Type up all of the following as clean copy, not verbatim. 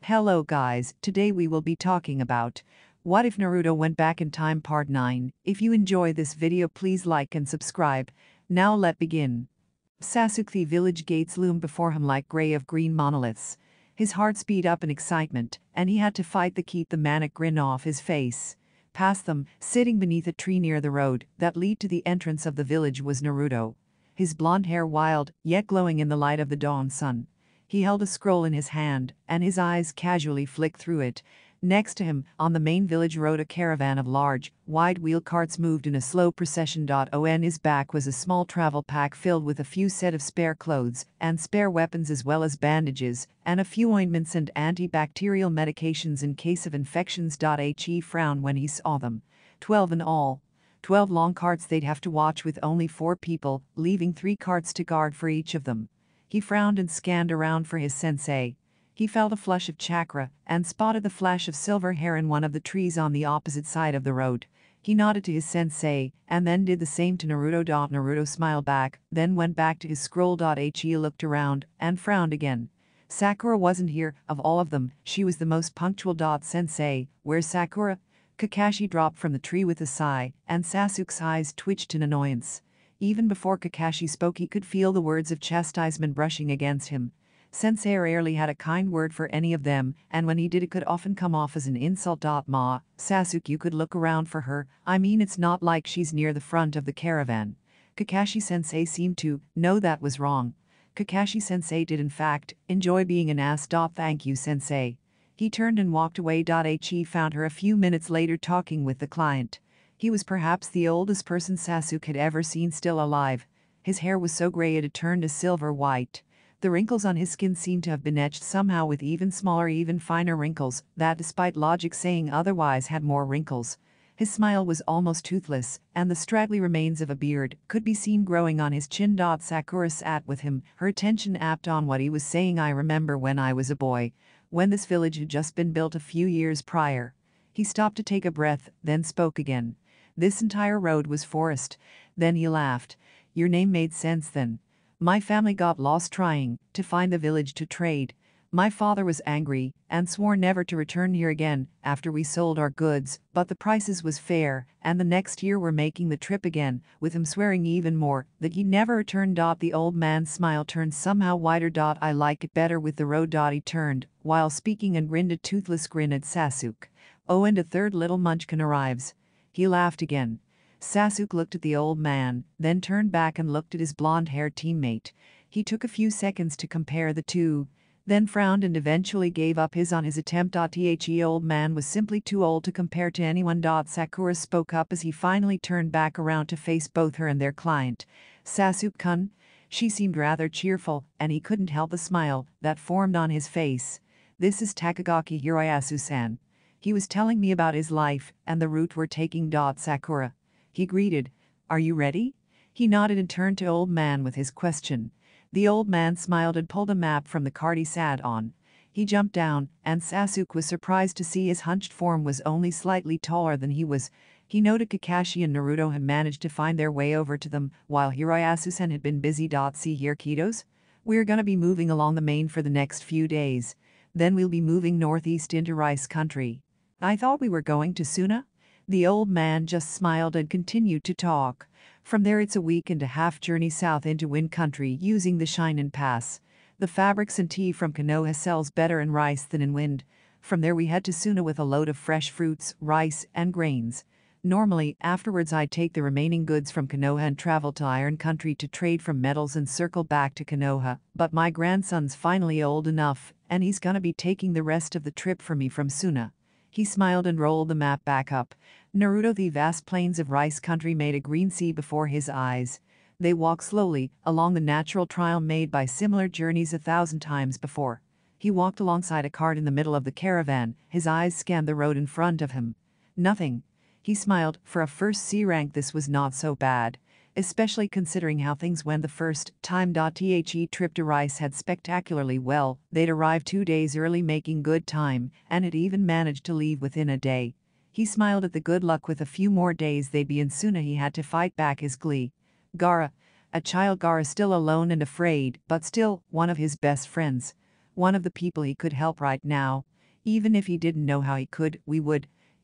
Hello guys, today we will be talking about what if Naruto went back in time part 9. If you enjoy this video please like and subscribe. Now let begin. Sasuke village gates loomed before him like gray of green monoliths. His heart speed up in excitement, and he had to fight to keep the manic grin off his face. Past them, sitting beneath a tree near the road that lead to the entrance of the village was Naruto. His blonde hair wild, yet glowing in the light of the dawn sun. He held a scroll in his hand, and his eyes casually flicked through it. Next to him, on the main village road, a caravan of large, wide wheel carts moved in a slow procession. On his back was a small travel pack filled with a few set of spare clothes and spare weapons as well as bandages, and a few ointments and antibacterial medications in case of infections. He frowned when he saw them. 12 in all. 12 long carts they'd have to watch with only 4 people, leaving 3 carts to guard for each of them. He frowned and scanned around for his sensei. He felt a flush of chakra and spotted the flash of silver hair in one of the trees on the opposite side of the road. He nodded to his sensei and then did the same to Naruto. Naruto smiled back, then went back to his scroll. He looked around and frowned again. Sakura wasn't here. Of all of them, she was the most punctual. Sensei, where's Sakura? Kakashi dropped from the tree with a sigh, and Sasuke's eyes twitched in annoyance. Even before Kakashi spoke, he could feel the words of chastisement brushing against him. Sensei rarely had a kind word for any of them, and when he did it could often come off as an insult. Ma, Sasuke, you could look around for her. I mean, it's not like she's near the front of the caravan. Kakashi-sensei seemed to know that was wrong. Kakashi-sensei did in fact enjoy being an ass. Thank you, sensei. He turned and walked away. He found her a few minutes later talking with the client. He was perhaps the oldest person Sasuke had ever seen still alive. His hair was so gray it had turned a silver white. The wrinkles on his skin seemed to have been etched somehow with even smaller, even finer wrinkles, that despite logic saying otherwise had more wrinkles. His smile was almost toothless, and the straggly remains of a beard could be seen growing on his chin. Sakura sat with him, her attention apt on what he was saying. I remember when I was a boy, when this village had just been built a few years prior. He stopped to take a breath, then spoke again. This entire road was forest. Then he laughed. Your name made sense then. My family got lost trying to find the village to trade. My father was angry and swore never to return here again after we sold our goods, but the prices was fair, and the next year we're making the trip again, with him swearing even more that he'd never return. The old man's smile turned somehow wider. I like it better with the road. He turned while speaking and grinned a toothless grin at Sasuke. Oh, and a third little munchkin arrives. He laughed again. Sasuke looked at the old man, then turned back and looked at his blonde-haired teammate. He took a few seconds to compare the two, then frowned and eventually gave up his attempt. The old man was simply too old to compare to anyone. Sakura spoke up as he finally turned back around to face both her and their client. Sasuke-kun? She seemed rather cheerful, and he couldn't help the smile that formed on his face. This is Takagaki Hiroyasu-san. He was telling me about his life and the route we're taking. Sakura. He greeted. Are you ready? He nodded and turned to old man with his question. The old man smiled and pulled a map from the cart he sat on. He jumped down, and Sasuke was surprised to see his hunched form was only slightly taller than he was. He noted Kakashi and Naruto had managed to find their way over to them, while Hiroyasu-san had been busy. See here, kiddos? We're gonna be moving along the main for the next few days. Then we'll be moving northeast into Rice Country. I thought we were going to Suna? The old man just smiled and continued to talk. From there it's a week and a half journey south into Wind Country using the Shinen Pass. The fabrics and tea from Konoha sells better in Rice than in Wind. From there we head to Suna with a load of fresh fruits, rice, and grains. Normally, afterwards I'd take the remaining goods from Konoha and travel to Iron Country to trade from metals and circle back to Konoha, but my grandson's finally old enough, and he's gonna be taking the rest of the trip for me from Suna. He smiled and rolled the map back up. Naruto, the vast plains of Rice Country made a green sea before his eyes. They walked slowly along the natural trail made by similar journeys 1,000 times before. He walked alongside a cart in the middle of the caravan. His eyes scanned the road in front of him. Nothing. He smiled. For a first C rank this was not so bad, especially considering how things went the first time. The trip to Rice had spectacularly well. They'd arrived 2 days early making good time, and had even managed to leave within a day. He smiled at the good luck. With a few more days they'd be in Suna. He had to fight back his glee. Gaara. A child. Gaara still alone and afraid, but still one of his best friends. One of the people he could help right now. Even if he didn't know how he could,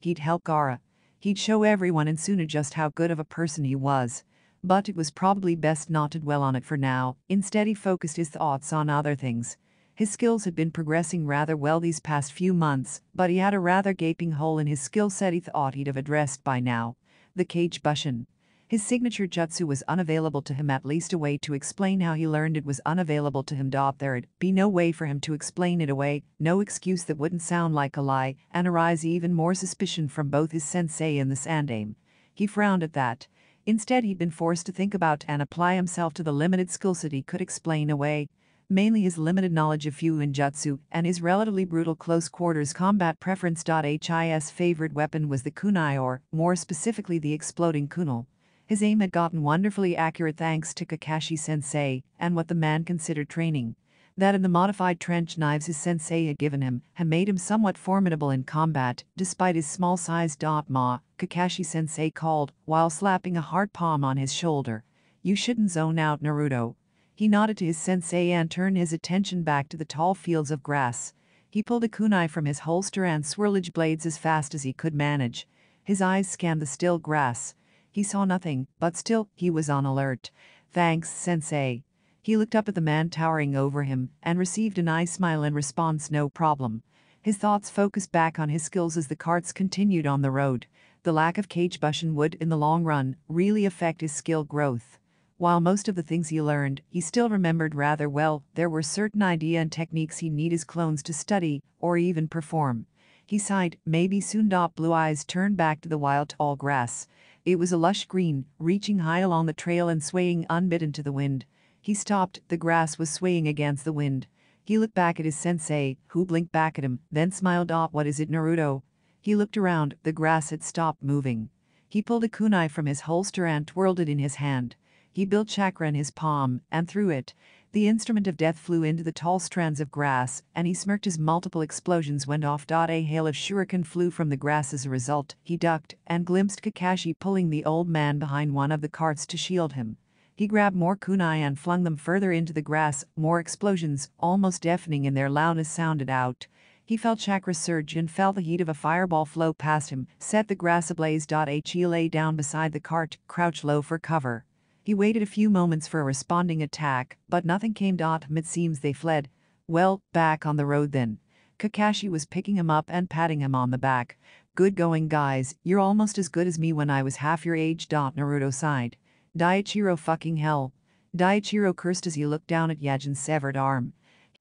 he'd help Gaara. He'd show everyone in Suna just how good of a person he was. But it was probably best not to dwell on it for now. Instead, he focused his thoughts on other things. His skills had been progressing rather well these past few months, but he had a rather gaping hole in his skill set he thought he'd have addressed by now. The Cage Bushin. His signature jutsu was unavailable to him, at least a way to explain how he learned it was unavailable to him. There'd be no way for him to explain it away, no excuse that wouldn't sound like a lie and arise even more suspicion from both his sensei and the Sandaime. He frowned at that. Instead, he'd been forced to think about and apply himself to the limited skillset he could explain away. Mainly his limited knowledge of Fuin Jutsu and his relatively brutal close-quarters combat preference. His favorite weapon was the kunai, or, more specifically, the exploding kunal. His aim had gotten wonderfully accurate thanks to Kakashi-sensei and what the man considered training. That and the modified trench knives his sensei had given him had made him somewhat formidable in combat, despite his small size. Ma, Kakashi-sensei called, while slapping a hard palm on his shoulder. "You shouldn't zone out, Naruto." He nodded to his sensei and turned his attention back to the tall fields of grass. He pulled a kunai from his holster and swirled blades as fast as he could manage. His eyes scanned the still grass. He saw nothing, but still, he was on alert. "Thanks, sensei." He looked up at the man towering over him and received a nice smile in response. "No problem." His thoughts focused back on his skills as the carts continued on the road. The lack of Cage Bushin would, in the long run, really affect his skill growth. While most of the things he learned, he still remembered rather well, there were certain ideas and techniques he'd need his clones to study, or even perform. He sighed, maybe soon. Blue eyes turned back to the wild tall grass. It was a lush green, reaching high along the trail and swaying unbidden to the wind. He stopped, the grass was swaying against the wind. He looked back at his sensei, who blinked back at him, then smiled. "What is it, Naruto?" He looked around, the grass had stopped moving. He pulled a kunai from his holster and twirled it in his hand. He built chakra in his palm, and through it, the instrument of death flew into the tall strands of grass, and he smirked as multiple explosions went off. A hail of shuriken flew from the grass as a result. He ducked, and glimpsed Kakashi pulling the old man behind one of the carts to shield him. He grabbed more kunai and flung them further into the grass. More explosions, almost deafening in their loudness, sounded out. He felt chakra surge and felt the heat of a fireball flow past him, set the grass ablaze. He lay down beside the cart, crouched low for cover. He waited a few moments for a responding attack, but nothing came. It seems they fled. "Well, back on the road then." Kakashi was picking him up and patting him on the back. "Good going, guys, you're almost as good as me when I was half your age." Naruto sighed. "Daiichiro, fucking hell." Daiichiro cursed as he looked down at Yajin's severed arm.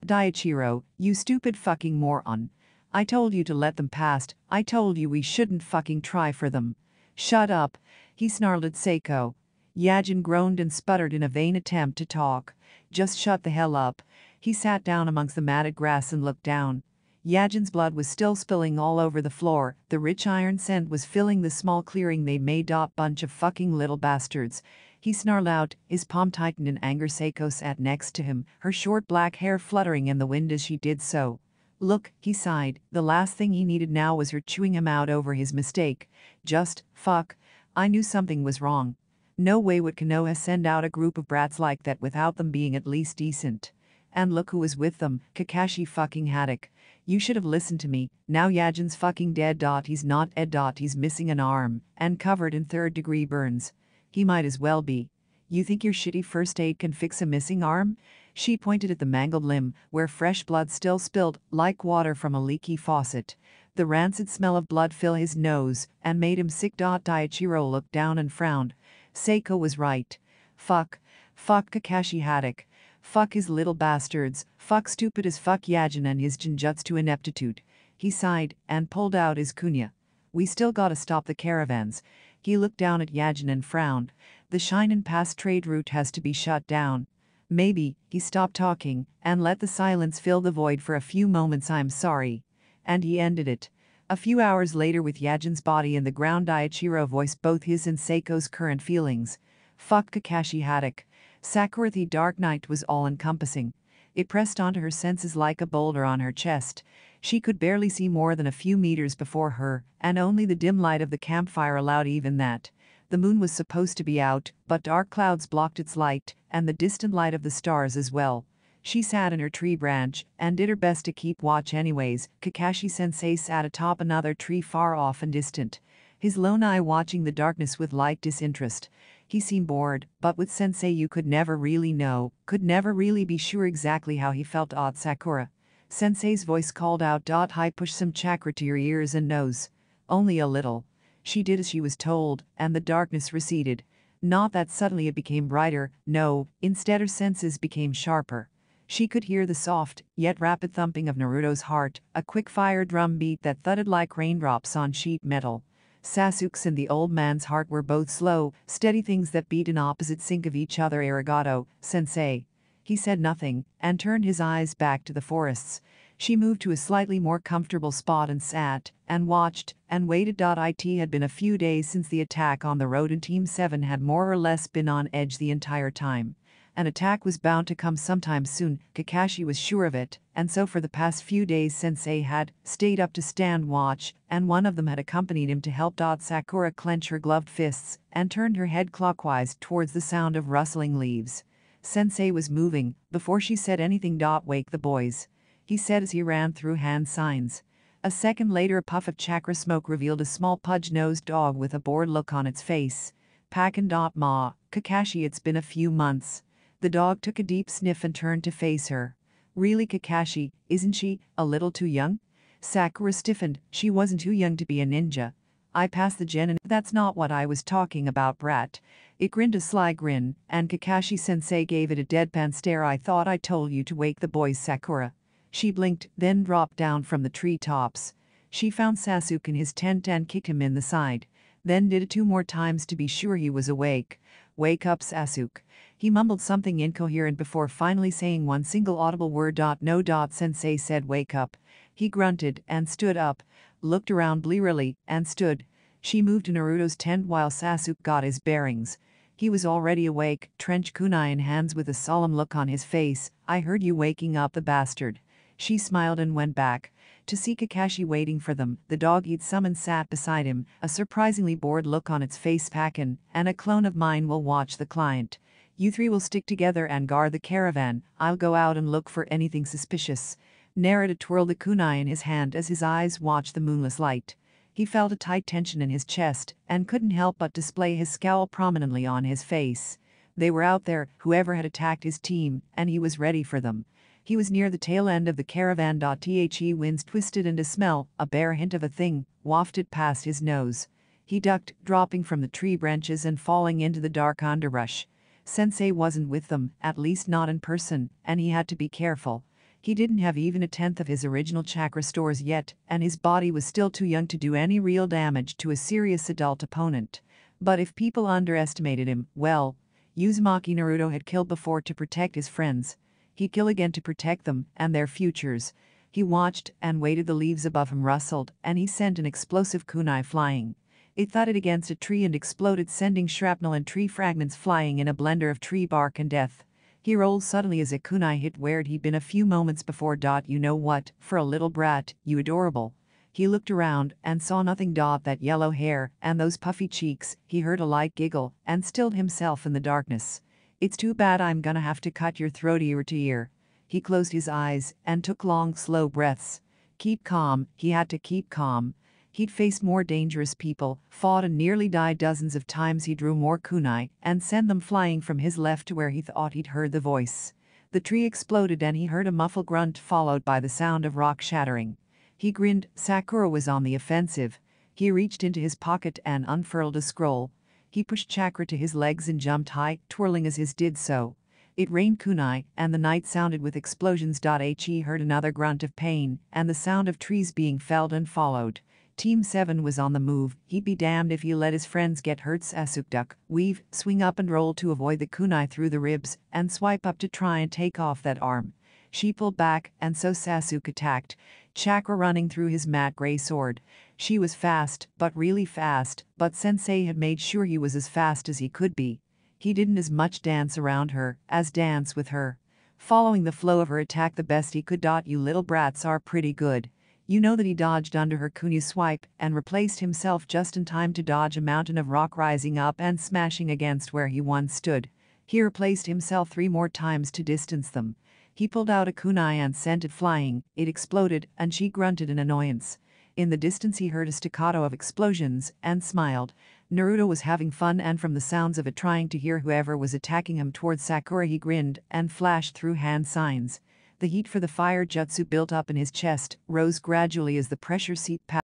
"Daiichiro, you stupid fucking moron. I told you to let them past. I told you we shouldn't fucking try for them." "Shut up," he snarled at Seiko. Yajin groaned and sputtered in a vain attempt to talk. "Just shut the hell up." He sat down amongst the matted grass and looked down. Yajin's blood was still spilling all over the floor. The rich iron scent was filling the small clearing they made. "Bunch of fucking little bastards." He snarled out, his palm tightened in anger. Seiko sat next to him, her short black hair fluttering in the wind as she did so. "Look," he sighed, the last thing he needed now was her chewing him out over his mistake. "Just, fuck. I knew something was wrong. No way would Konoha send out a group of brats like that without them being at least decent. And look who was with them, Kakashi fucking Haddock. You should have listened to me. Now Yajin's fucking dead. He's not dead. He's missing an arm, and covered in third-degree burns. He might as well be. You think your shitty first aid can fix a missing arm?" She pointed at the mangled limb, where fresh blood still spilled, like water from a leaky faucet. The rancid smell of blood filled his nose, and made him sick. Daiichiro looked down and frowned. Seiko was right. Fuck. Fuck Kakashi Haddock. Fuck his little bastards. Fuck stupid as fuck Yajin and his genjutsu ineptitude. He sighed, and pulled out his kunya. "We still gotta stop the caravans." He looked down at Yajin and frowned. "The Shinen Pass trade route has to be shut down." Maybe. He stopped talking, and let the silence fill the void for a few moments. "I'm sorry." And he ended it. A few hours later, with Yajin's body in the ground, Daiichiro voiced both his and Seiko's current feelings. Fuck Kakashi Haddock. Sakura, the dark night was all-encompassing. It pressed onto her senses like a boulder on her chest. She could barely see more than a few meters before her, and only the dim light of the campfire allowed even that. The moon was supposed to be out, but dark clouds blocked its light, and the distant light of the stars as well. She sat in her tree branch and did her best to keep watch anyways. Kakashi-sensei sat atop another tree far off and distant, his lone eye watching the darkness with light disinterest. He seemed bored, but with Sensei you could never really know, could never really be sure exactly how he felt. Sakura. Sensei's voice called out. Hi, push some chakra to your ears and nose. Only a little. She did as she was told, and the darkness receded. Not that suddenly it became brighter, no, instead her senses became sharper. She could hear the soft, yet rapid thumping of Naruto's heart, a quick-fire drum beat that thudded like raindrops on sheet metal. Sasuke's and the old man's heart were both slow, steady things that beat in opposite sync of each other. Arigato, sensei. He said nothing, and turned his eyes back to the forests. She moved to a slightly more comfortable spot and sat, and watched, and waited. It had been a few days since the attack on the road and Team 7 had more or less been on edge the entire time. An attack was bound to come sometime soon, Kakashi was sure of it, and so for the past few days Sensei had stayed up to stand watch, and one of them had accompanied him to help. Sakura clenched her gloved fists and turned her head clockwise towards the sound of rustling leaves. Sensei was moving. Before she said anything. Wake the boys, he said as he ran through hand signs. A second later a puff of chakra smoke revealed a small pudge-nosed dog with a bored look on its face. Packin'. Ma, Kakashi, it's been a few months. The dog took a deep sniff and turned to face her. Really, Kakashi, isn't she a little too young? Sakura stiffened. She wasn't too young to be a ninja. I passed the gen and that's not what I was talking about, brat. It grinned a sly grin, and Kakashi-sensei gave it a deadpan stare. I thought I told you to wake the boys, Sakura. She blinked, then dropped down from the treetops. She found Sasuke in his tent and kicked him in the side, then did it 2 more times to be sure he was awake. Wake up, Sasuke. He mumbled something incoherent before finally saying one single audible word. No. Sensei said wake up. He grunted and stood up, looked around blearily, and stood. She moved to Naruto's tent while Sasuke got his bearings. He was already awake, trench kunai in hands with a solemn look on his face. I heard you waking up the bastard. She smiled and went back to see Kakashi waiting for them. The dog he'd summoned sat beside him, a surprisingly bored look on its face. Packin', and a clone of mine will watch the client. You 3 will stick together and guard the caravan. I'll go out and look for anything suspicious. Naruto twirled the kunai in his hand as his eyes watched the moonless light. He felt a tight tension in his chest and couldn't help but display his scowl prominently on his face. They were out there, whoever had attacked his team, and he was ready for them. He was near the tail end of the caravan. The winds twisted and a smell, a bare hint of a thing, wafted past his nose. He ducked, dropping from the tree branches and falling into the dark underbrush. Sensei wasn't with them, at least not in person, and he had to be careful. He didn't have even a tenth of his original chakra stores yet, and his body was still too young to do any real damage to a serious adult opponent. But if people underestimated him, well, Uzumaki Naruto had killed before to protect his friends. He'd kill again to protect them and their futures. He watched and waited. The leaves above him rustled, and he sent an explosive kunai flying. It thudded against a tree and exploded, sending shrapnel and tree fragments flying in a blender of tree bark and death. He rolled suddenly as a kunai hit where he'd been a few moments before. You know what, for a little brat, you adorable. He looked around and saw nothing. That yellow hair and those puffy cheeks. He heard a light giggle and stilled himself in the darkness. It's too bad I'm gonna have to cut your throat ear to ear. He closed his eyes and took long, slow breaths. Keep calm, he had to keep calm. He'd faced more dangerous people, fought and nearly died dozens of times. He drew more kunai and sent them flying from his left to where he thought he'd heard the voice. The tree exploded and he heard a muffled grunt followed by the sound of rock shattering. He grinned. Sakura was on the offensive. He reached into his pocket and unfurled a scroll. He pushed chakra to his legs and jumped high, twirling as he did so. It rained kunai, and the night sounded with explosions. He heard another grunt of pain, and the sound of trees being felled and followed. Team 7 was on the move. He'd be damned if he let his friends get hurt. Sasuke duck, weave, swing up and roll to avoid the kunai through the ribs, and swipe up to try and take off that arm. She pulled back, and so Sasuke attacked, chakra running through his matte gray sword. She was fast, but really fast, but Sensei had made sure he was as fast as he could be. He didn't as much dance around her as dance with her, following the flow of her attack the best he could. You little brats are pretty good. You know that he dodged under her kunai swipe and replaced himself just in time to dodge a mountain of rock rising up and smashing against where he once stood. He replaced himself 3 more times to distance them. He pulled out a kunai and sent it flying. It exploded, and she grunted in annoyance. In the distance he heard a staccato of explosions, and smiled. Naruto was having fun, and from the sounds of it trying to hear whoever was attacking him towards Sakura, he grinned and flashed through hand signs. The heat for the fire jutsu built up in his chest, rose gradually as the pressure seep passed